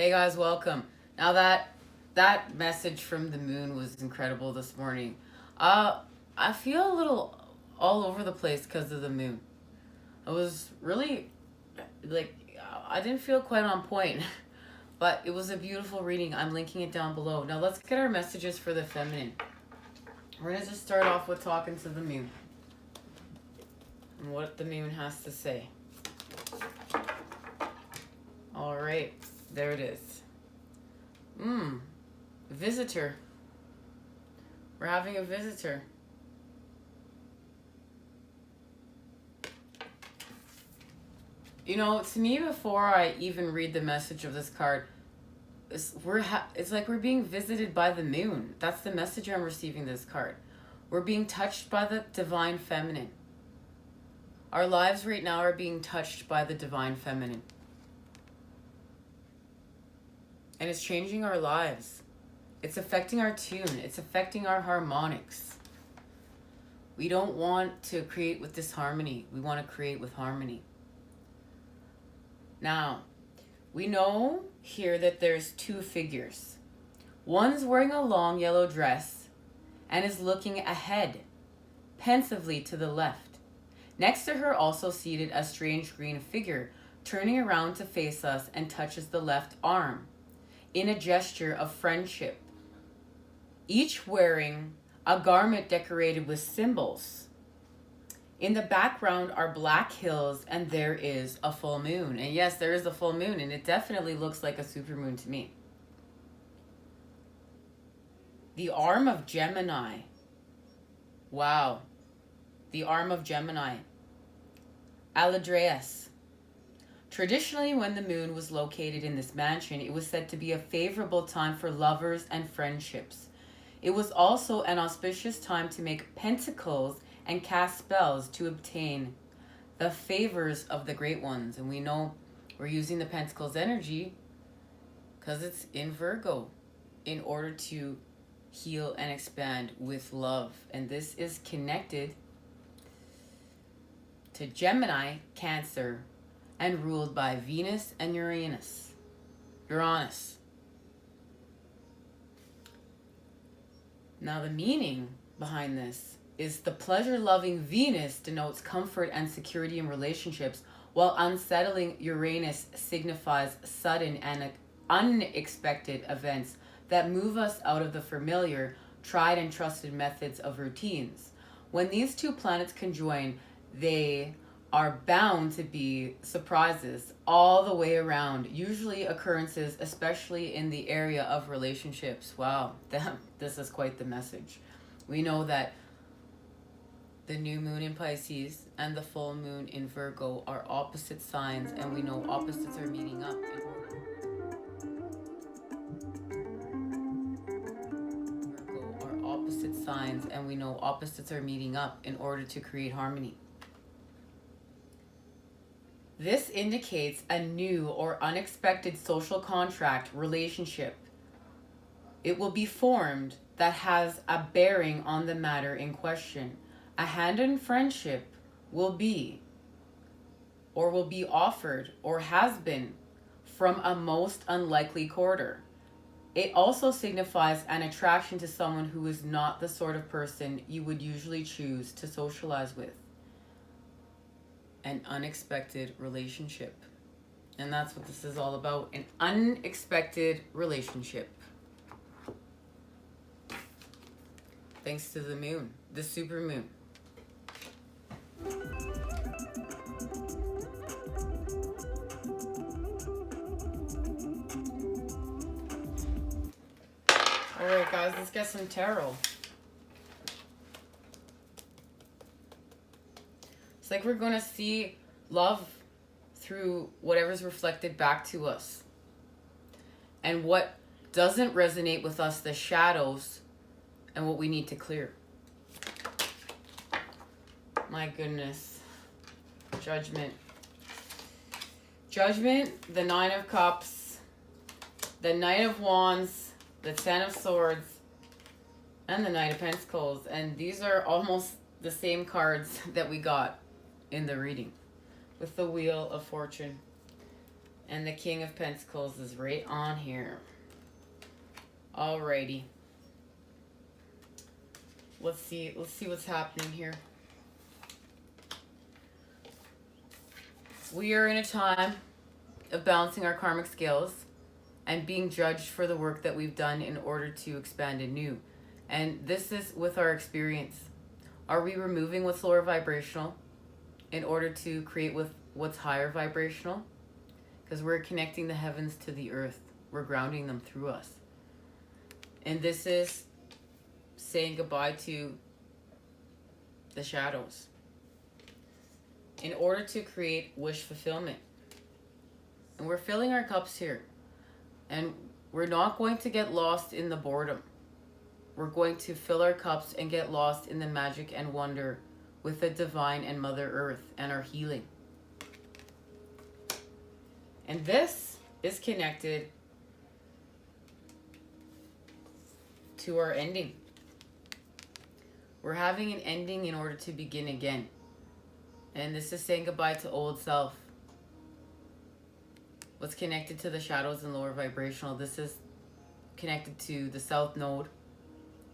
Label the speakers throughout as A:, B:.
A: Hey guys, welcome. Now that message from the moon was incredible this morning. I feel a little all over the place because of the moon. I was really like I didn't feel quite on point, but it was a beautiful reading. I'm linking it down below. Now let's get our messages for the feminine. We're gonna just start off with talking to the moon and what the moon has to say. All right, there it is. Visitor. We're having a visitor. You know, to me, before I even read the message of this card, it's like we're being visited by the moon. That's the message I'm receiving this card. We're being touched by the Divine Feminine. Our lives right now are being touched by the Divine Feminine. And it's changing our lives. It's affecting our tune. It's affecting our harmonics. We don't want to create with disharmony. We want to create with harmony. Now, we know here that there's two figures. One's wearing a long yellow dress and is looking ahead, pensively to the left. Next to her, also seated, a strange green figure, turning around to face us and touches the left arm in a gesture of friendship. Each wearing a garment decorated with symbols. In the background are black hills, and there is a full moon. And yes, there is a full moon, and it definitely looks like a supermoon to me. The arm of Gemini. Wow. The arm of Gemini. Aladreus. Traditionally, when the moon was located in this mansion, it was said to be a favorable time for lovers and friendships. It was also an auspicious time to make pentacles and cast spells to obtain the favors of the great ones. And we know we're using the pentacles energy because it's in Virgo in order to heal and expand with love. And this is connected to Gemini, Cancer, and ruled by Venus and Uranus. Now the meaning behind this is the pleasure-loving Venus denotes comfort and security in relationships, while unsettling Uranus signifies sudden and unexpected events that move us out of the familiar, tried and trusted methods of routines. When these two planets conjoin, they are bound to be surprises all the way around, usually occurrences, especially in the area of relationships. Wow, this is quite the message. We know that the new moon in Pisces and the full moon in Virgo are opposite signs, and we know opposites are meeting up. Virgo are opposite signs, and we know opposites are meeting up in order to create harmony. This indicates a new or unexpected social contract relationship. It will be formed that has a bearing on the matter in question. A hand in friendship will be offered or has been from a most unlikely quarter. It also signifies an attraction to someone who is not the sort of person you would usually choose to socialize with. An unexpected relationship. And that's what this is all about. An unexpected relationship. Thanks to the moon, the supermoon. Alright guys, let's get some tarot. It's like we're going to see love through whatever's reflected back to us. And what doesn't resonate with us, the shadows, and what we need to clear. My goodness. Judgment. Judgment, the Nine of Cups, the Knight of Wands, the Ten of Swords, and the Knight of Pentacles. And these are almost the same cards that we got in the reading with the Wheel of Fortune. And the King of Pentacles is right on here. Alrighty. Let's see what's happening here. We are in a time of balancing our karmic scales and being judged for the work that we've done in order to expand anew. And this is with our experience. Are we removing what's lower vibrational in order to create with what's higher vibrational? Because we're connecting the heavens to the earth. We're grounding them through us. And this is saying goodbye to the shadows in order to create wish fulfillment. And we're filling our cups here. And we're not going to get lost in the boredom. We're going to fill our cups and get lost in the magic and wonder with the divine and Mother Earth and our healing. And this is connected to our ending. We're having an ending in order to begin again. And this is saying goodbye to old self. What's connected to the shadows and lower vibrational. This is connected to the South Node.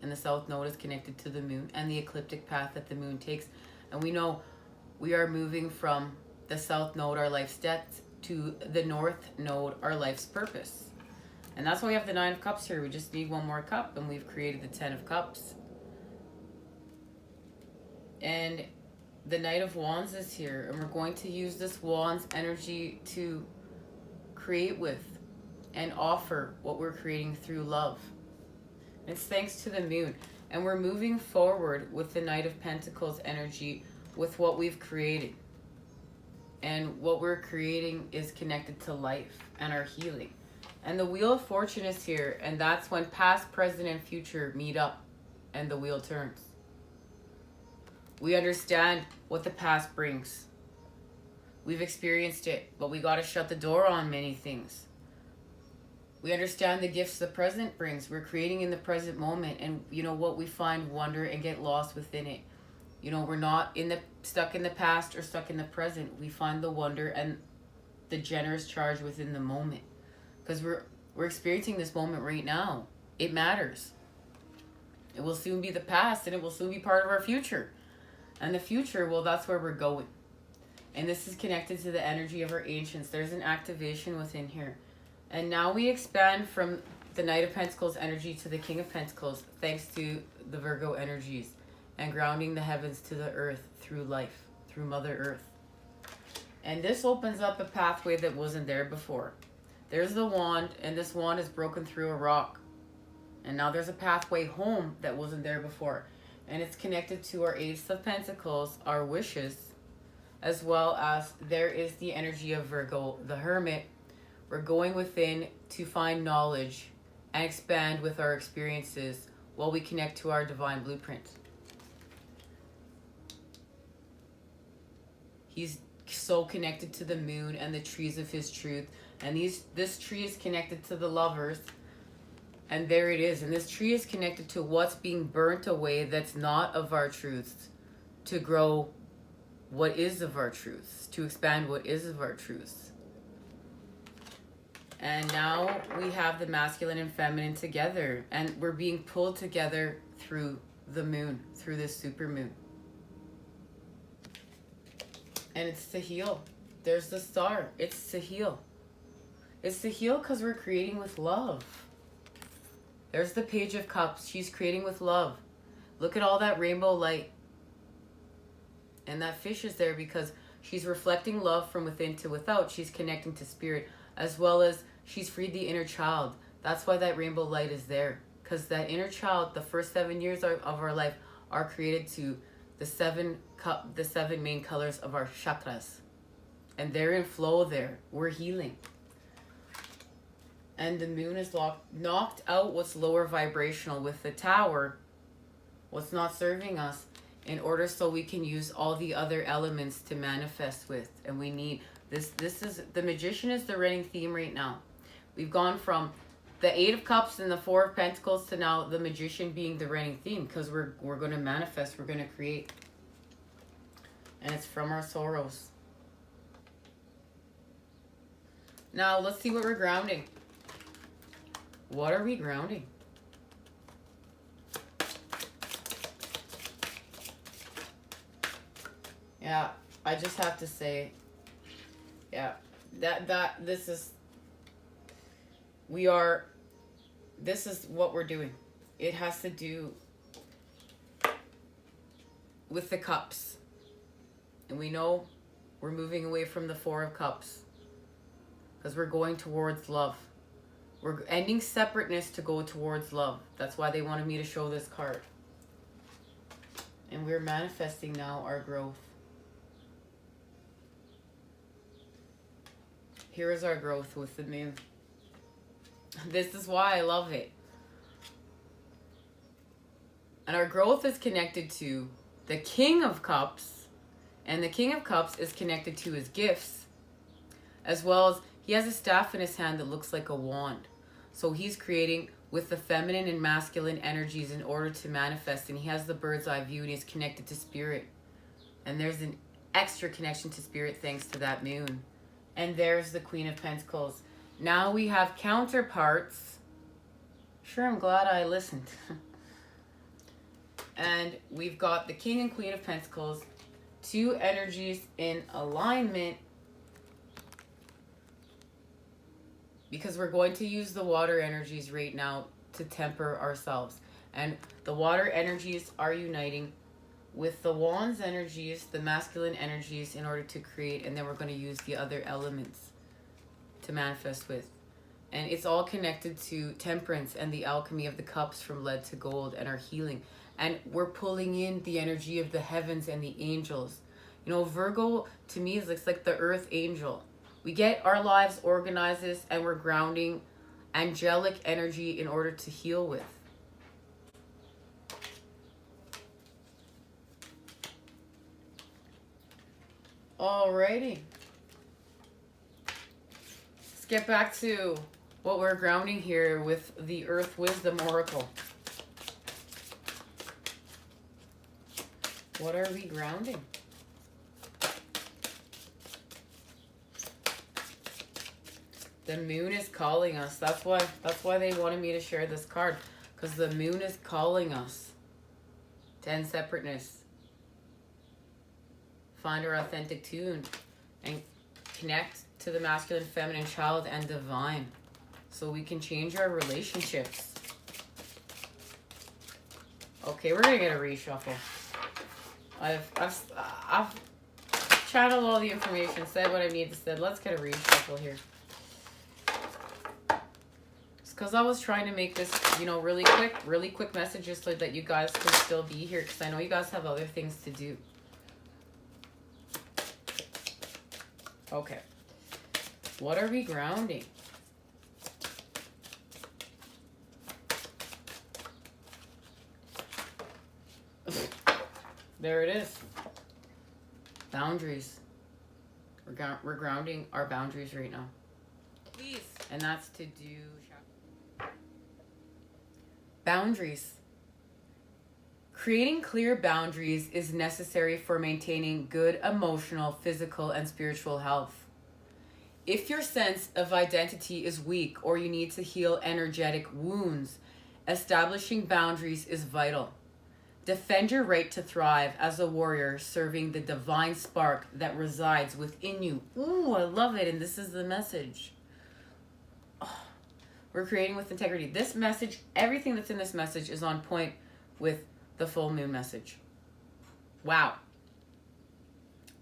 A: And the South Node is connected to the moon and the ecliptic path that the moon takes. And we know we are moving from the South Node, our life's depth, to the North Node, our life's purpose. And that's why we have the 9 of Cups here. We just need one more cup and we've created the 10 of Cups. And the Knight of Wands is here. And we're going to use this Wands energy to create with and offer what we're creating through love. It's thanks to the moon. And we're moving forward with the Knight of Pentacles energy with what we've created. And what we're creating is connected to life and our healing. And the Wheel of Fortune is here. And that's when past, present, and future meet up and the wheel turns. We understand what the past brings. We've experienced it, but we got to shut the door on many things. We understand the gifts the present brings. We're creating in the present moment, and you know what, we find wonder and get lost within it. You know, we're not stuck in the past or stuck in the present. We find the wonder and the generous charge within the moment, because we're experiencing this moment right now. It matters. It will soon be the past, and it will soon be part of our future. And the future, well, that's where we're going. And this is connected to the energy of our ancients. There's an activation within here. And now we expand from the Knight of Pentacles energy to the King of Pentacles, thanks to the Virgo energies, and grounding the heavens to the earth through life, through Mother Earth. And this opens up a pathway that wasn't there before. There's the wand, and this wand is broken through a rock. And now there's a pathway home that wasn't there before. And it's connected to our Ace of Pentacles, our wishes, as well as there is the energy of Virgo, the Hermit. We're going within to find knowledge and expand with our experiences while we connect to our divine blueprint. He's so connected to the moon and the trees of his truth. And this tree is connected to the lovers. And there it is. And this tree is connected to what's being burnt away that's not of our truths, to grow what is of our truths, to expand what is of our truths. And now we have the masculine and feminine together, and we're being pulled together through the moon, through this supermoon. And it's to heal. There's the star. It's to heal. It's to heal because we're creating with love. There's the Page of Cups. She's creating with love. Look at all that rainbow light. And that fish is there because she's reflecting love from within to without. She's connecting to spirit, as well as she's freed the inner child. That's why that rainbow light is there. Because that inner child, the first 7 years of our life, are created to the seven main colors of our chakras. And they're in flow there. We're healing. And the moon is knocked out what's lower vibrational with the tower, what's not serving us, in order so we can use all the other elements to manifest with. And we need this is the Magician is the running theme right now. We've gone from the 8 of Cups and the 4 of Pentacles to now the Magician being the running theme, because we're going to manifest, we're going to create. And it's from our sorrows. Now, let's see what we're grounding. What are we grounding? Yeah, I just have to say, yeah, this is what we're doing. It has to do with the cups. And we know we're moving away from the Four of Cups because we're going towards love. We're ending separateness to go towards love. That's why they wanted me to show this card. And we're manifesting now our growth. Here is our growth with the moon. This is why I love it. And our growth is connected to the King of Cups. And the King of Cups is connected to his gifts. As well as he has a staff in his hand that looks like a wand. So he's creating with the feminine and masculine energies in order to manifest. And he has the bird's eye view and he's connected to spirit. And there's an extra connection to spirit thanks to that moon. And there's the Queen of Pentacles. Now we have counterparts. Sure, I'm glad I listened. And we've got the King and Queen of Pentacles. Two energies in alignment. Because we're going to use the water energies right now to temper ourselves. And the water energies are uniting with the wands energies, the masculine energies in order to create. And then we're going to use the other elements to manifest with. And it's all connected to temperance and the alchemy of the cups from lead to gold and our healing. And we're pulling in the energy of the heavens and the angels. You know, Virgo to me is like the earth angel. We get our lives organized and we're grounding angelic energy in order to heal with. Alrighty. Let's get back to what we're grounding here with the Earth Wisdom Oracle. What are we grounding? The moon is calling us. That's why they wanted me to share this card. Because the moon is calling us to end separateness. Find our authentic tune. And connect to the masculine, feminine, child, and divine. So we can change our relationships. Okay, we're going to get a reshuffle. I've channeled all the information, said what I need to say. Let's get a reshuffle here. Because I was trying to make this, you know, really quick messages so that you guys can still be here. Because I know you guys have other things to do. Okay. What are we grounding? There it is. Boundaries. We're grounding our boundaries right now. Please. And that's to do... Boundaries. Creating clear boundaries is necessary for maintaining good emotional, physical, and spiritual health. If your sense of identity is weak or you need to heal energetic wounds, establishing boundaries is vital. Defend your right to thrive as a warrior, serving the divine spark that resides within you. Ooh, I love it, and this is the message. We're creating with integrity. This message, everything that's in this message is on point with the full moon message. Wow.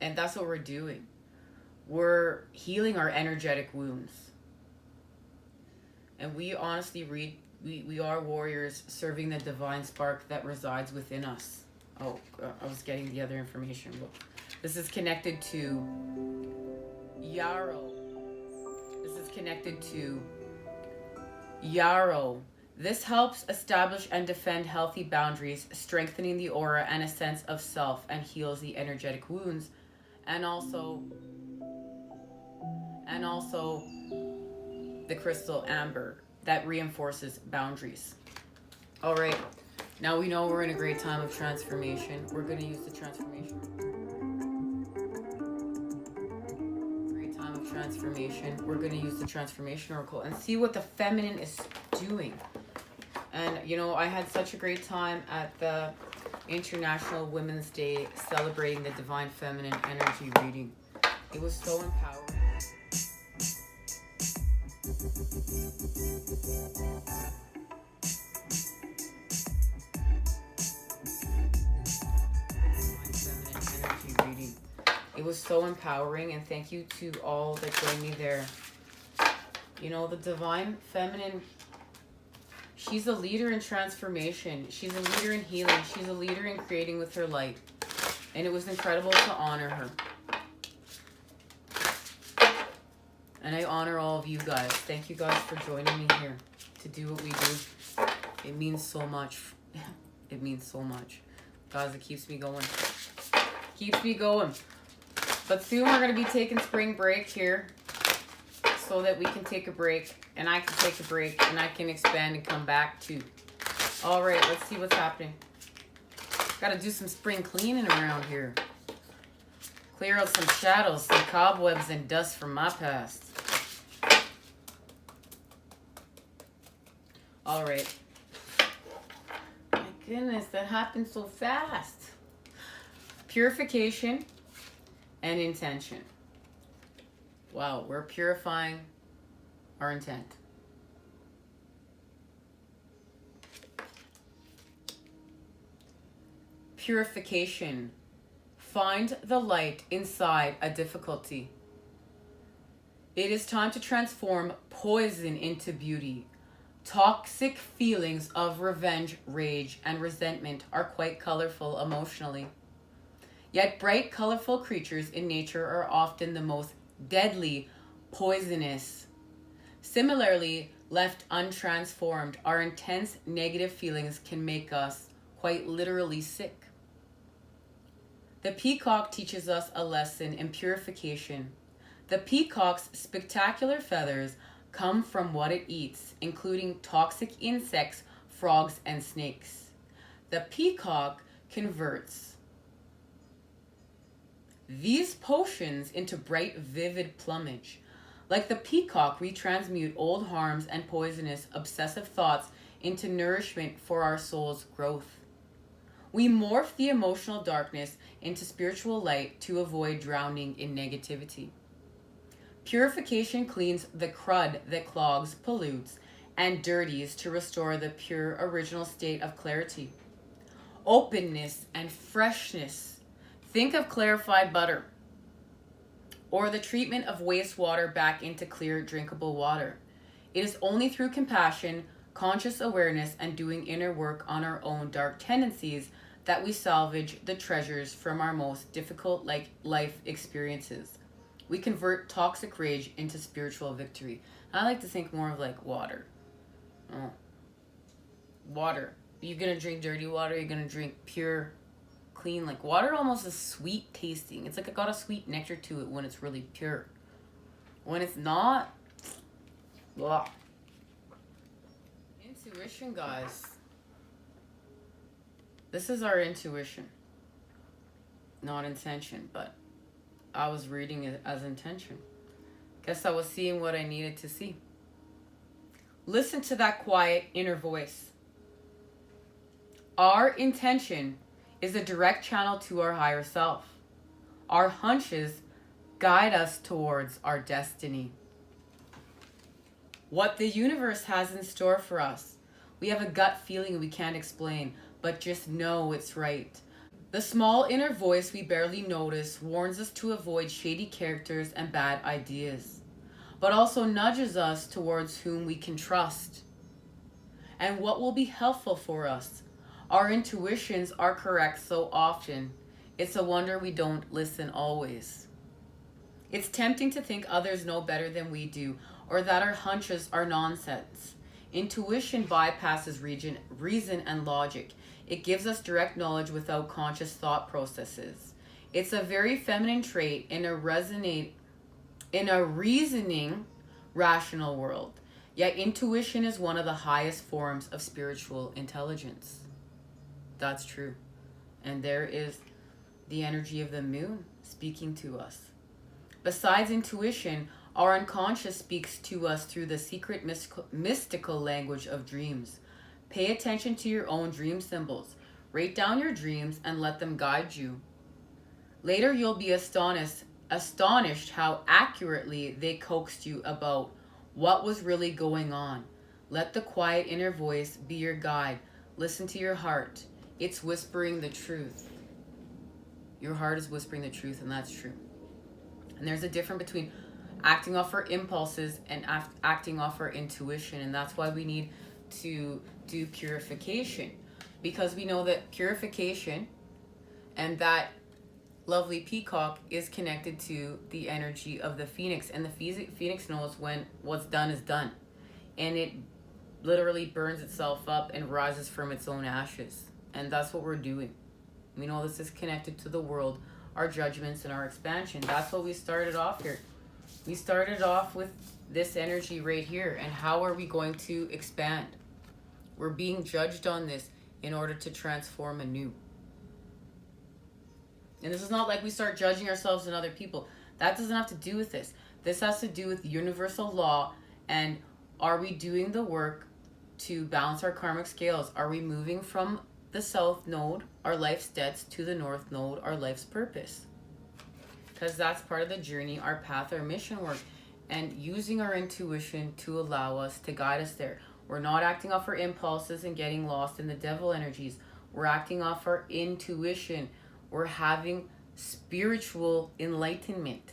A: And that's what we're doing. We're healing our energetic wounds. And we honestly we are warriors serving the divine spark that resides within us. Oh, I was getting the other information. This is connected to Yarrow. This is connected to Yarrow. This helps establish and defend healthy boundaries, strengthening the aura and a sense of self, and heals the energetic wounds, and also the crystal amber that reinforces boundaries. All right, now we know we're in a great time of transformation. We're going to use the transformation. Great time of transformation. We're going to use the transformation oracle and see what the feminine is doing. And, you know, I had such a great time at the International Women's Day celebrating the Divine Feminine energy reading. It was so empowering. It was so empowering, and thank you to all that joined me there. You know, the Divine Feminine, she's a leader in transformation. She's a leader in healing. She's a leader in creating with her light. And it was incredible to honor her. And I honor all of you guys. Thank you guys for joining me here to do what we do. It means so much. It means so much. Guys, it keeps me going. Keeps me going. But soon we're going to be taking spring break here so that we can take a break and I can take a break and I can expand and come back too. All right, let's see what's happening. Got to do some spring cleaning around here. Clear out some shadows, some cobwebs and dust from my past. All right. My goodness, that happened so fast. Purification and intention. Wow, we're purifying our intent. Purification. Find the light inside a difficulty. It is time to transform poison into beauty. Toxic feelings of revenge, rage, and resentment are quite colorful emotionally. Yet bright, colorful creatures in nature are often the most deadly, poisonous. Similarly, left untransformed, our intense negative feelings can make us quite literally sick. The peacock teaches us a lesson in purification. The peacock's spectacular feathers come from what it eats, including toxic insects, frogs, and snakes. The peacock converts these potions into bright, vivid plumage. Like the peacock, we transmute old harms and poisonous, obsessive thoughts into nourishment for our soul's growth. We morph the emotional darkness into spiritual light to avoid drowning in negativity. Purification cleans the crud that clogs, pollutes, and dirties to restore the pure original state of clarity, openness, and freshness. Think of clarified butter or the treatment of wastewater back into clear, drinkable water. It is only through compassion, conscious awareness, and doing inner work on our own dark tendencies that we salvage the treasures from our most difficult life experiences. We convert toxic rage into spiritual victory. I like to think more of like water. Oh. Water. You're going to drink dirty water. You're going to drink pure, clean. Like water almost is sweet tasting. It's like it got a sweet nectar to it when it's really pure. When it's not, blah. Intuition, guys. This is our intuition. Not intention, but I was reading it as intention. Guess I was seeing what I needed to see. Listen to that quiet inner voice. Our intention is a direct channel to our higher self. Our hunches guide us towards our destiny. What the universe has in store for us. We have a gut feeling we can't explain, but just know it's right. The small inner voice we barely notice warns us to avoid shady characters and bad ideas, but also nudges us towards whom we can trust and what will be helpful for us. Our intuitions are correct so often. It's a wonder we don't listen always. It's tempting to think others know better than we do, or that our hunches are nonsense. Intuition bypasses reason and logic. It gives us direct knowledge without conscious thought processes. It's a very feminine trait in a reasoning, rational world. Yet intuition is one of the highest forms of spiritual intelligence. That's true. And there is the energy of the moon speaking to us. Besides intuition, Our unconscious speaks to us through the secret mystical language of dreams. Pay attention to your own dream symbols. Write down your dreams and let them guide you. Later, you'll be astonished how accurately they coaxed you about what was really going on. Let the quiet inner voice be your guide. Listen to your heart. It's whispering the truth. Your heart is whispering the truth, and that's true. And there's a difference between acting off our impulses and acting off our intuition, and that's why we need to do purification, because we know that purification and that lovely peacock is connected to the energy of the phoenix, and the phoenix knows when what's done is done, and it literally burns itself up and rises from its own ashes. And that's what we're doing. We know this is connected to the world, our judgments, and our expansion. That's what we started off here. We started off with this energy right here, and how are we going to expand? We're being judged on this in order to transform anew. And this is not like we start judging ourselves and other people. That doesn't have to do with this. This has to do with universal law, and are we doing the work to balance our karmic scales? Are we moving from the south node, our life's debts, to the north node, our life's purpose? Because that's part of the journey, our path, our mission work, and using our intuition to allow us to guide us there. We're not acting off our impulses and getting lost in the devil energies. We're acting off our intuition. We're having spiritual enlightenment.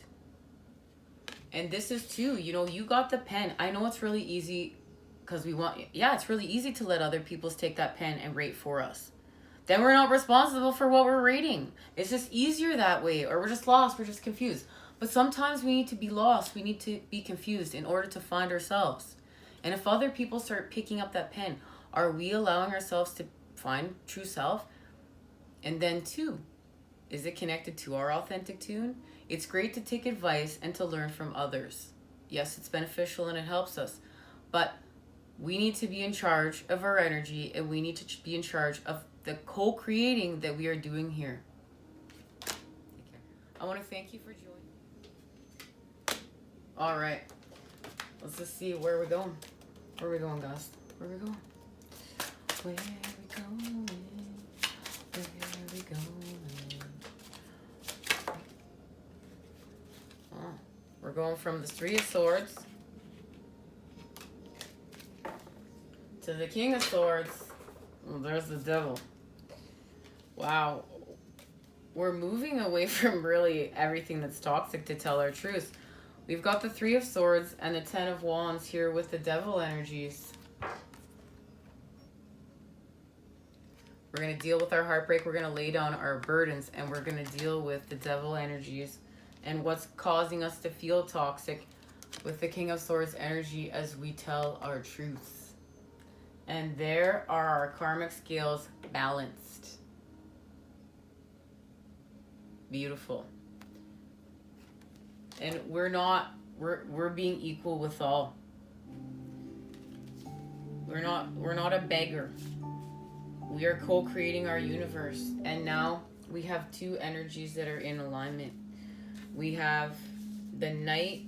A: And this is too, you got the pen. I know it's really easy because it's really easy to let other people take that pen and rate for us. Then we're not responsible for what we're rating. It's just easier that way, or we're just lost, we're just confused. But sometimes we need to be lost, we need to be confused in order to find ourselves. And if other people start picking up that pen, are we allowing ourselves to find true self? And then two, is it connected to our authentic tune? It's great to take advice and to learn from others. Yes, it's beneficial and it helps us. But we need to be in charge of our energy, and we need to be in charge of the co-creating that we are doing here. I want to thank you for joining. All right. Let's just see where we're going. Where are we going, guys? Where are we going? Where are we going? Where are we going? Oh, we're going from the Three of Swords to the King of Swords. Oh, there's the Devil. Wow. We're moving away from really everything that's toxic to tell our truth. We've got the Three of Swords and the Ten of Wands here with the Devil energies. We're going to deal with our heartbreak. We're going to lay down our burdens, and we're going to deal with the Devil energies and what's causing us to feel toxic with the King of Swords energy as we tell our truths. And there are our karmic scales balanced. Beautiful. And we're being equal with all. We're not a beggar. We are co-creating our universe. And now we have two energies that are in alignment. We have the Knight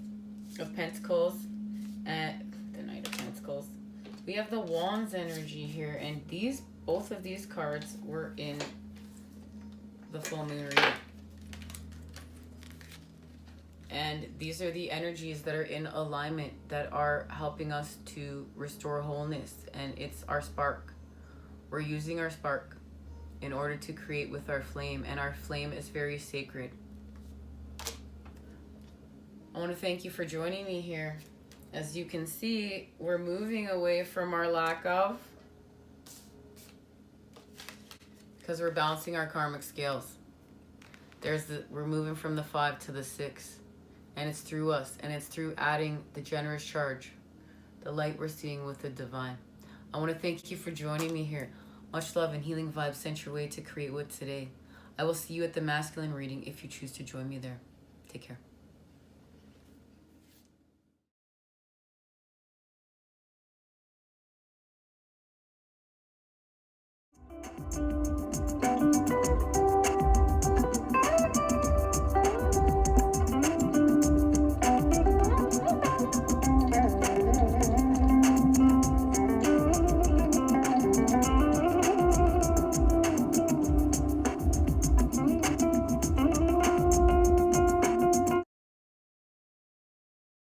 A: of Pentacles and the Knight of Pentacles. We have the Wands energy here, and both of these cards were in the full moon reading. And these are the energies that are in alignment that are helping us to restore wholeness, and it's our spark. We're using our spark in order to create with our flame, and our flame is very sacred. I want to thank you for joining me here. As you can see, we're moving away from our lack of, because we're balancing our karmic scales. We're moving from the 5 to the 6, and it's through us, and it's through adding the generous charge, the light we're seeing with the divine. I want to thank you for joining me here. Much love and healing vibes sent your way to create with today. I will see you at the masculine reading if you choose to join me there. Take care.